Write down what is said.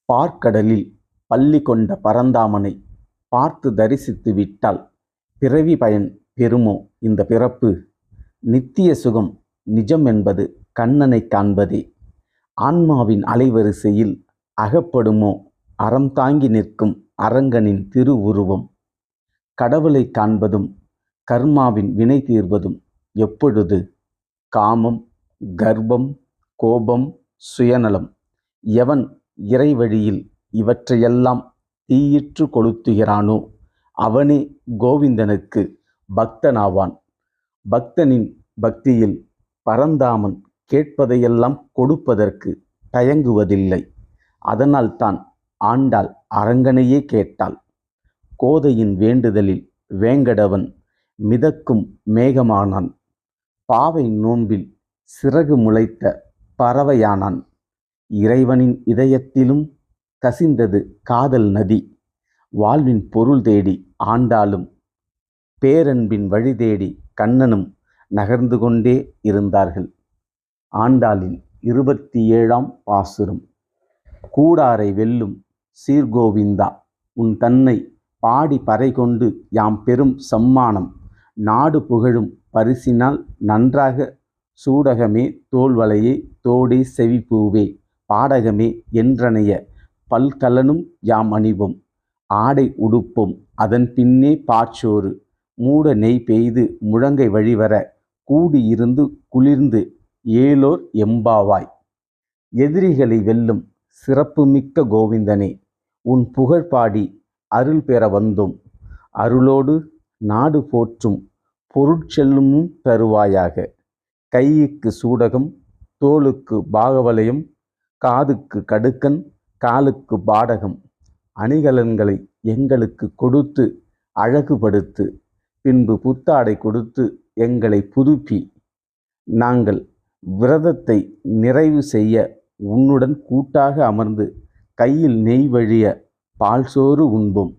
பார்க்கடலில் பள்ளி கொண்ட பரந்தாமனை பார்த்து தரிசித்து விட்டால் பிறவி பயன் பெறுமோ இந்த பிறப்பு? நித்திய சுகம் நிஜம் என்பது கண்ணனை காண்பதே. ஆன்மாவின் அலைவரிசையில் அகப்படுமோ அறம் தாங்கி நிற்கும் அரங்கனின் திருவுருவம்? கடவுளை காண்பதும் கர்மாவின் வினை தீர்வதும் எப்பொழுது? காமம், கர்ப்பம், கோபம், சுயநலம் எவன் இறைவழியில் இவற்றையெல்லாம் தீயிற்று கொளுத்துகிறானோ அவனே கோவிந்தனுக்கு பக்தனாவான். பக்தனின் பக்தியில் பரந்தாமன் கேட்பதையெல்லாம் கொடுப்பதற்கு தயங்குவதில்லை. அதனால்தான் ஆண்டாள் அரங்கனையே கேட்டாள். கோதையின் வேண்டுதலில் வேங்கடவன் மிதக்கும் மேகமானான். பாவை நோன்பில் சிறகு முளைத்த பறவையானான். இறைவனின் இதயத்திலும் கசிந்தது காதல் நதி. வாழ்வின் பொருள் தேடி ஆண்டாளும் பேரன்பின் வழி தேடி கண்ணனும் நகர்ந்து கொண்டே இருந்தார்கள். ஆண்டாளின் 27ஆம் பாசுரம். கூடாரை வெல்லும் சீர்கோவிந்தா, உன் தன்னை பாடி பறை கொண்டு யாம் பெரும் சம்மானம். நாடு புகழும் பரிசினால் நன்றாக சூடகமே தோல்வளையே தோடே செவிப்பூவே பாடகமே என்றனைய பல்கலனும் யாம் அணிவோம். ஆடை உடுப்போம் அதன் பின்னே பாற்சோறு மூட நெய் பெய்து முழங்கை வழிவர கூடியிருந்து குளிர்ந்து ஏலோர் எம்பாவாய். எதிரிகளை வெல்லும் சிறப்புமிக்க கோவிந்தனே, உன் புகழ் பாடி அருள் பெற வந்தோம். அருளோடு நாடு போற்றும் பொருட்செல்லுமும் தருவாயாக. கைக்கு சூடகம், தோளுக்கு பாகவலயம், காதுக்கு கடுக்கன், காலுக்கு பாடகம், அணிகலன்களை எங்களுக்கு கொடுத்து அழகுபடுத்து. பின்பு புத்தாடை கொடுத்து எங்களை புதுப்பி. நாங்கள் விரதத்தை நிறைவு செய்ய உன்னுடன் கூட்டாக அமர்ந்து கையில் நெய் வழிய பால் சோறு உண்போம்.